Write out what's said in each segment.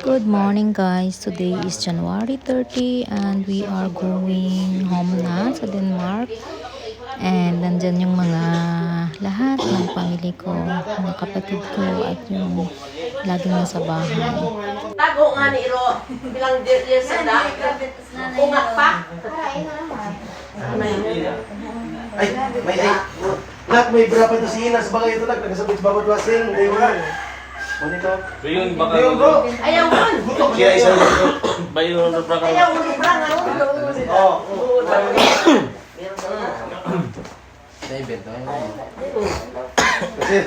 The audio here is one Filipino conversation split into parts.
Good morning guys. Today is January 30 and we are going home na sa Denmark. And nandyan yung mga lahat ng pamilya ko, mga kapatid ko at yung laging nasa bahay. Tago nga ni Iro, bilang years sa da. Ungat pa. May nak may berapa itu sih nas bagay ito nak nagsabit babad wasing day mo. Monito. Bayun baka. Ayaw man. Kaya isa Bayun na baka. Ayaw mo bra nga ro. Oh. Nay bento. Kasi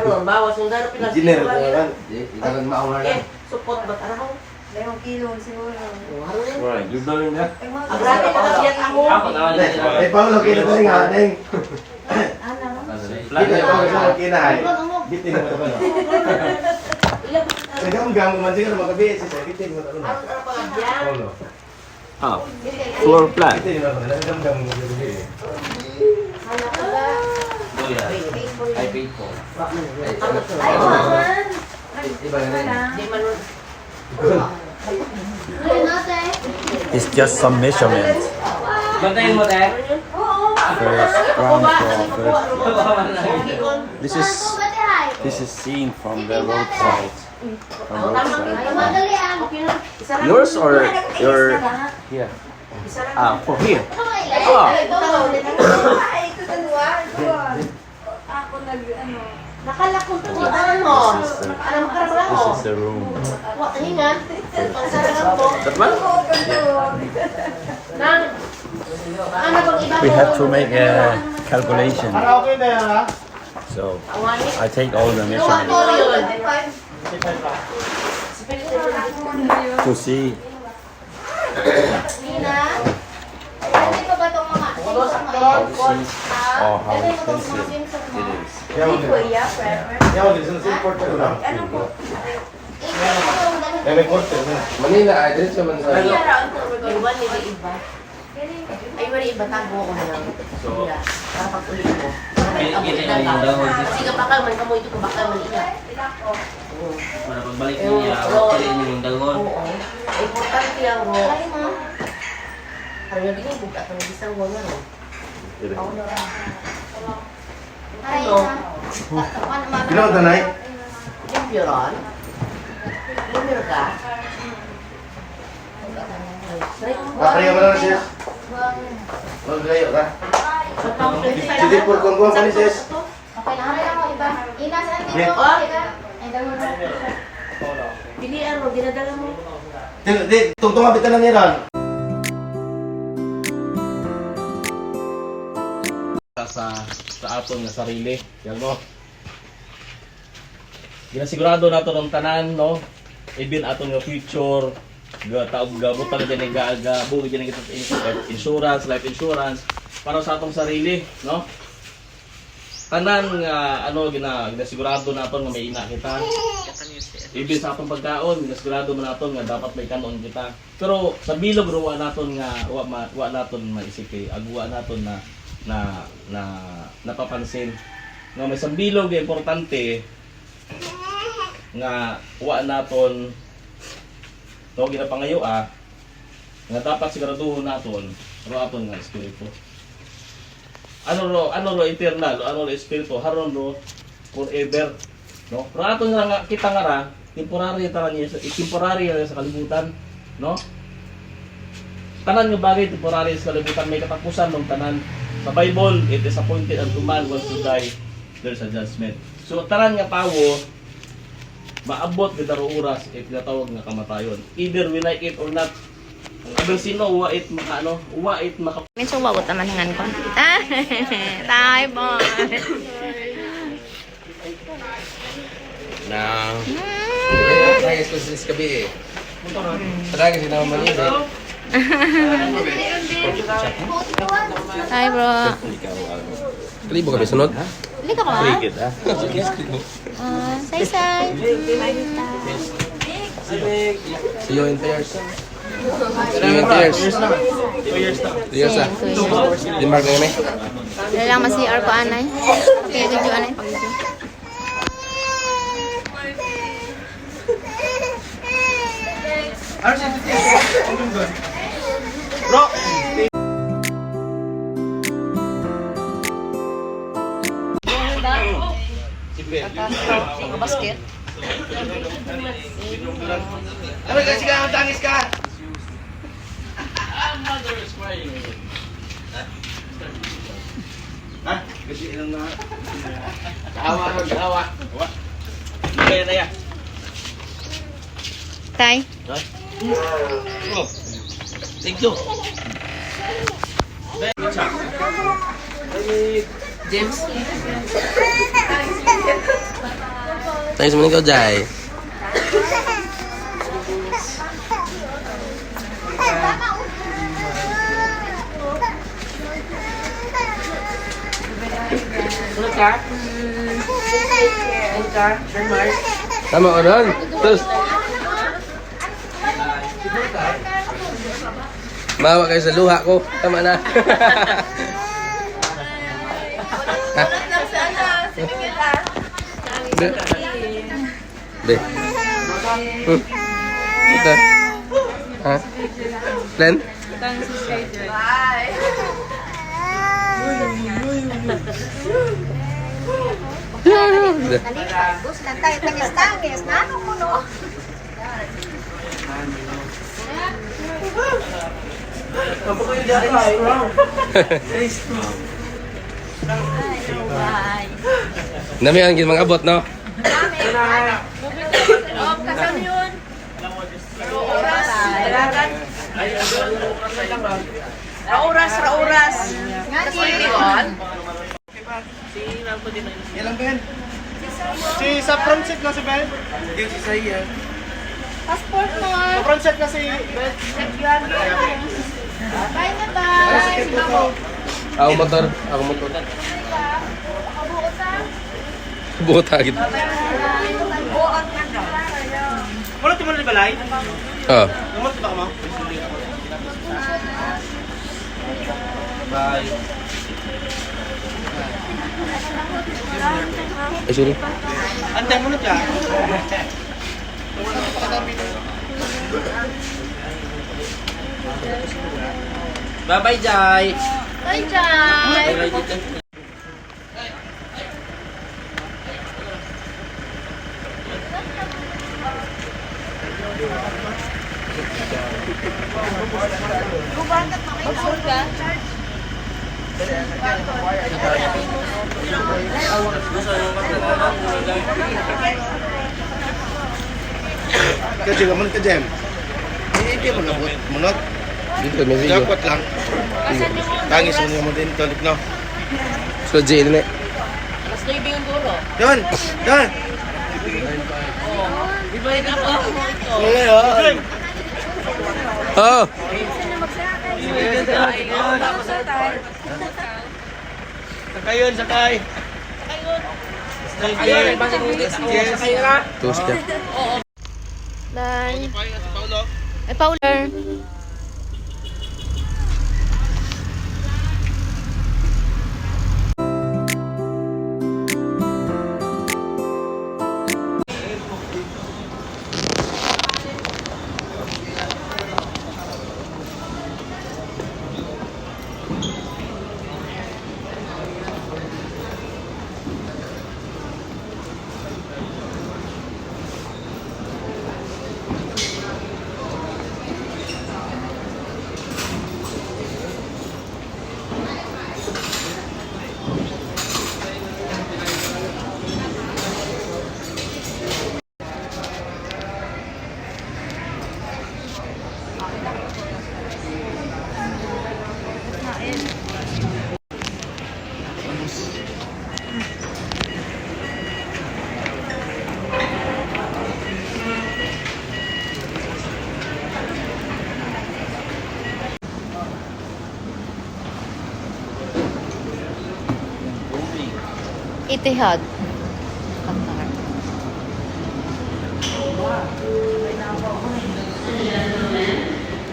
Ano bawas yung daro pila. engineer kan. Ilan mauna na. Support ba taraw? 2 kilo siguro. Right, you done na. Agrabe na kabiyat ako. Ako na. Eh Paulo kina to ning haning. Flag Kita na ko ako. sa kinahay. Bitin mo to ba? Sige ang gamu man siguro magabi si bitin mo to. Ano pa kabiyat? Paulo. Ah. Floor plan. Bitin mo to. Ang gamu magabi. Hala ka ba? Doya. I paid for. Ay, man. Iba na. Di man. It's just some measurements. Bantayin mo tayo. First ground floor. This is seen from the roadside. From roadside. Yours or your here? Ah, for here. Ah. Nakalakong to ni ano. Alam ka ba This ako? is the room. Wa hingan. Pagsarang ko. That one? Nang ano bang iba We have to make a calculation. Okay na yan ha. So I take all the measurements to see how expensive it is. Yaw din sa import ko lang. May porter na. Manila, I didn't naman sa. Iwan ni iba. Ay wala iba tago ko na. So, kapag-ulit ko. Sige baka man kamo ito baka man iya. Para pagbalik niya, wala niyo yung dalgon. Oo. Importante ang ro. Ano din buka ang isang wala ro. Ano? Ginawa tanay? Yung biron. Lumir ka. Kakaya mo na sis. Magayo ka. Sige por kung pa ni sis. Pilihan mo, dinadala mo. Di tungtong abit na niran. Sa aton nga sarili, yan mo. Ginasigurado nato ng tanan, no? Even aton nga future, gabutan na din buo din kita insurance, life insurance para sa atong sarili, no? Tanan nga ginasigurado naton nga may ina kita. Even sa atong pagkaon, ginasigurado man naton nga dapat may kanon kita. Pero sa bilog ruwa naton nga wa naton maisip agwa naton na napapansin nga may sambilog nga importante nga wa naton no ginapangayo nga dapat siguraduhon naton ro aton nga espiritu ano ro eternal ano ro espiritu haron ro forever no ro aton nga kita nga ra temporary sa kalibutan no tanan nga bagay temporary sa kalibutan may katapusan ng tanan. Sa Bible, it is appointed unto man once to die, there's a judgment. So, tanan nga tawo, maabot kita ro oras if natawag nga kamatayon. Either we like it or not. Ang sino, wa it maka... Medyo wagot naman hingan ko. Tay boy. Na... Nagis ko sa gabi eh. Talaga si naman mali eh. Hi bro. Kalibo ka ba sunod? Lika ka ba? Cricket ha? Say. See you in tears. See you in tears. 2 years na. 2 years na. Denmark na kami. Wala lang mas-CR ko anay. Kaya gudyo anay pag-gudyo. Bro! Basket. Ano kasi ka? Tangis ka? Ha? Kasi ilang na... Kahawa. Kaya na yan. Tay. Oh. Thank you. James. Thanks mo ikaw, Jai. Ano ka? Ano ka? Bernard? Tama ko nun. Tus. Mawa kayo sa luha ko. Tama na. Be. Be. Ito. Ha? Len? Be. Gusto lang tayo tangis-tangis. Nanong mo no? Nami ang mga abot, no? Kasama yun. Rauras. Nga Ilang Ben? Si sa front seat na si Ben? Yung si Saya. passport mo. Sa front seat na si... Bye na bye. Ako motor. Buot agad. Wala tumulong ni Balay? Oo. Lumot ba ka mo? Bye. Ay, sorry. Antay mo na siya. Bye-bye, Jai. Bye, Jai. Bye-bye dito. Kasi naman ka, Jem. Hindi mo nabot. Munot. Dito, may video. Dapat lang. Tangis mo din, tolik no. So, Jay, din eh. Mas na yung dulo. Doon! Doon! Ibalik ako. Ngayon! Oo! Sakay! Tos ka. Bye. Ay, Pauler. Itihad. Qatar.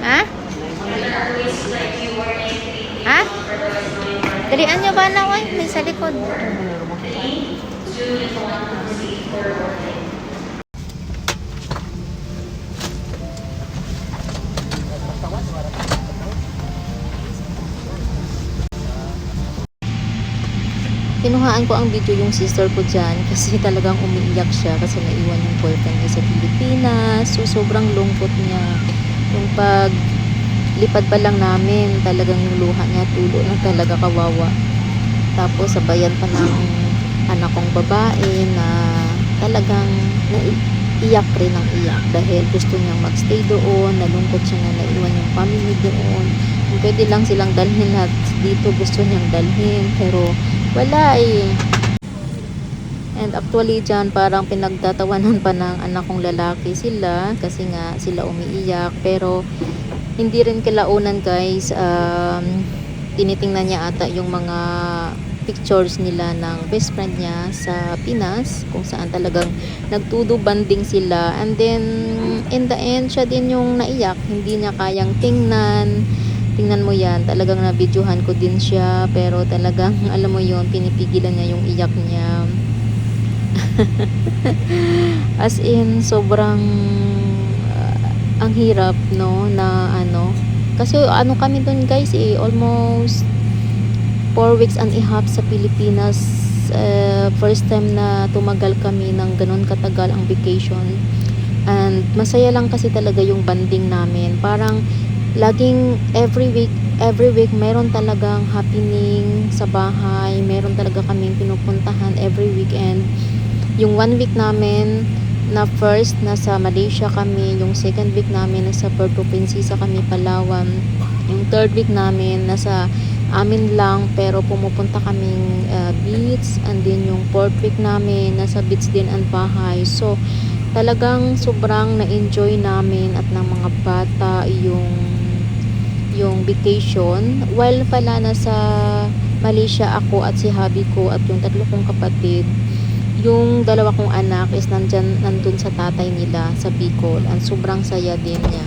Ha? Ha? Dalian nyo ba na, oy? May sa likod. kinuhaan ko ang video yung sister ko dyan kasi talagang umiiyak siya kasi naiwan yung boyfriend niya sa Pilipinas. So, sobrang lungkot niya. Yung pag lipad pa lang namin, talagang yung luha niya, tulo na talaga, kawawa. Tapos, sabayan pa ng anak kong babae na talagang iyak rin ang iyak dahil gusto niyang magstay doon, nalungkot siya na naiwan yung family doon. Kung pwede lang silang dalhin lahat dito, gusto niyang dalhin, pero wala eh. And actually dyan, parang pinagtatawanan pa ng anak kong lalaki sila kasi nga sila umiiyak, pero hindi rin kilaunan guys. Tinitingnan niya ata yung mga pictures nila ng best friend niya sa Pinas, kung saan talagang nagtudo banding sila, and then in the end siya din yung naiyak, hindi niya kayang tingnan mo yan, talagang nabidyohan ko din siya, pero talagang alam mo yon, pinipigilan niya yung iyak niya. As in sobrang ang hirap no, na ano, kasi ano kami dun guys eh, almost 4 weeks and a half sa Pilipinas. First time na tumagal kami ng ganun katagal ang vacation, and masaya lang kasi talaga yung banding namin. Parang laging every week meron talagang happening sa bahay, meron talaga kaming pinupuntahan every weekend. Yung 1 week namin na first nasa Malaysia kami, yung second week namin nasa Puerto Princesa kami, Palawan, yung third week namin nasa amin lang pero pumupunta kaming beach, and then yung fourth week namin nasa beach din ang bahay. So talagang sobrang na-enjoy namin at ng mga bata yung vacation, while pala nasa Malaysia ako at si hubby ko at yung 3 kong kapatid. Yung 2 kong anak is nandun sa tatay nila sa Bicol, and sobrang saya din niya.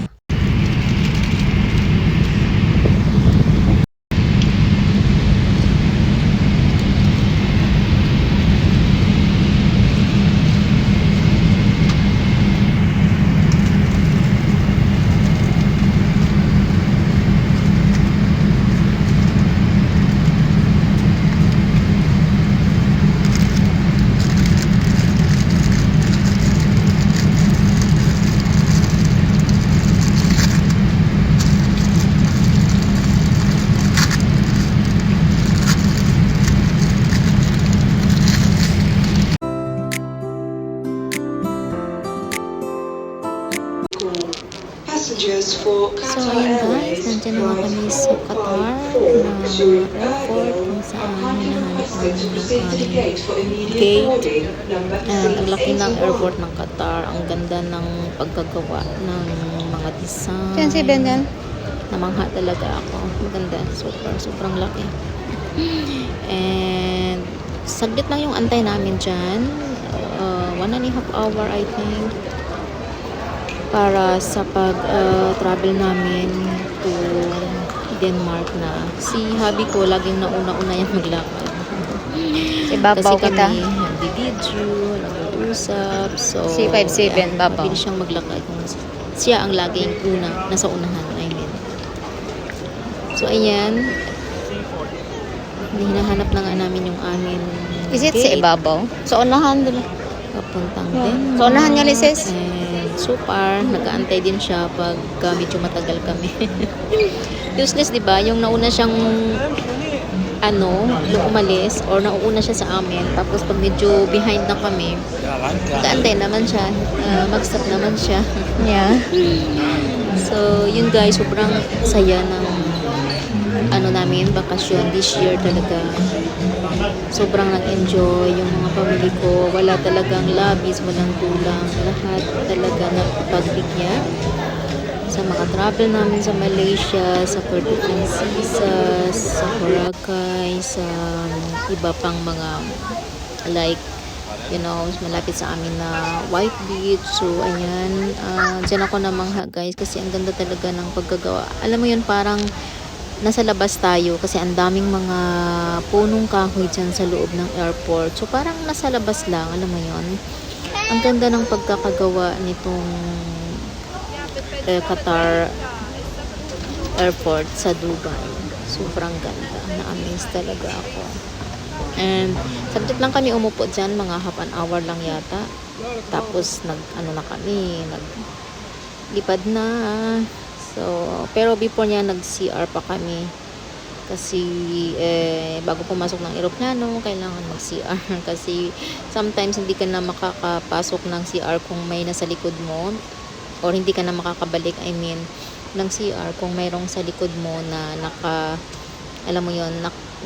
Passengers for So Qatar ayun guys, Airways nandiyan naman kami sa Qatar na airport kung saan hinahanap namin yung aming gate. And ang laki ng airport ng Qatar, ang ganda ng pagkagawa ng mga design. Yan si Ben yan. Namangha talaga ako. Maganda, sobrang laki. And saglit lang yung antay namin dyan. 1.5 hour I think, para sa pag-travel namin to Denmark na. Si hubby ko laging nauna-una yan maglakad. Ibabaw Kasi kita. kami nagdi-video, nag-uusap. So, Si 5'7", babaw. mabilis siyang maglakad. Siya ang laging nasa unahan. I mean. So, ayan. Hinahanap na nga namin yung amin Is it gate. sa ibabaw? Sa unahan doon. Papuntang Denmark. Sa unahan nga, Lises. And so far, nag-aantay din siya pag medyo matagal kami. Useless, di ba? Yung nauna siyang umalis or nauuna siya sa amin. Tapos pag medyo behind na kami, nag-aantay naman siya. Mag-stop naman siya. Yeah. So, yun guys, sobrang saya ng namin, bakasyon this year talaga. Sobrang nag-enjoy yung mga family ko. Wala talagang labis, walang kulang. Lahat talaga napagbigyan sa mga travel namin sa Malaysia, sa Puerto Princesa, sa Boracay, sa iba pang mga like, malapit sa amin na White Beach. So, ayan. Diyan ako namangha guys kasi ang ganda talaga ng paggagawa. Alam mo yun, parang nasa labas tayo kasi ang daming mga punong kahoy dyan sa loob ng airport. So, parang nasa labas lang, alam mo yun. Ang ganda ng pagkakagawa nitong Qatar Airport sa Dubai. Sobrang ganda. Na-amaze talaga ako. And saglit lang kami umupo dyan, mga half an hour lang yata. Tapos ano na kami, naglipad na. So, pero before niya nag-CR pa kami. Kasi bago pumasok ng eroplano, kailangan mag-CR. Kasi sometimes hindi ka na makakapasok ng CR kung may nasa likod mo. Or hindi ka na makakabalik, ng CR kung mayroong sa likod mo na alam mo yon,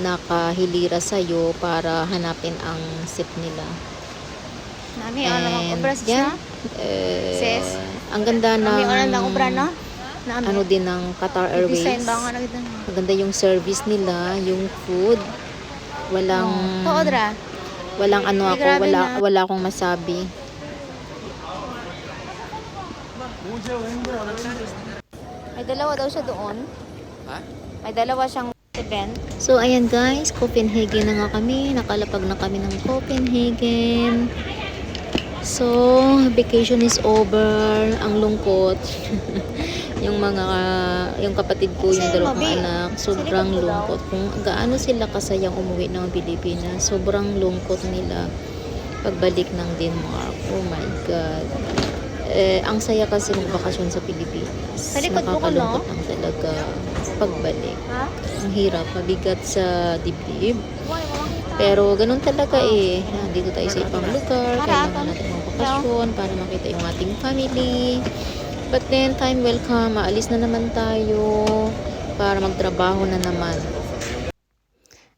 nakahilira sa'yo para hanapin ang seat nila. Nami, ang obra yan, Sis. ang ganda ng obra, no? ano din ng Qatar Airways. Design ba nga na kita? Maganda yung service nila, yung food. Walang Odra. walang ano Ay, ako, grabe na. wala akong masabi. May dalawa daw siya doon. Ha? May dalawa siyang event. So, ayan guys, Copenhagen na nga kami. Nakalapag na kami ng Copenhagen. So, vacation is over. Ang lungkot. yung kapatid ko, yung dalawang anak, sobrang lungkot. Kung gaano sila kasayang umuwi ng Pilipinas, sobrang lungkot nila pagbalik ng Denmark. Oh my God. Ang saya kasi magbakasyon sa Pilipinas. Sa likod mo ko, no? Nakakalungkot lang talaga pagbalik. Ha? Ang hirap, mabigat sa dibdib. Pero ganun talaga eh. Dito tayo sa ibang lugar, kailangan natin magbakasyon para makita yung ating family. But then, time will come, maalis na naman tayo para magtrabaho na naman.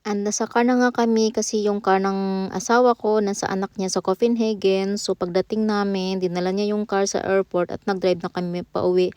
And nasa car na nga kami kasi yung car ng asawa ko nasa anak niya sa Copenhagen. So pagdating namin, dinala niya yung car sa airport at nag-drive na kami pauwi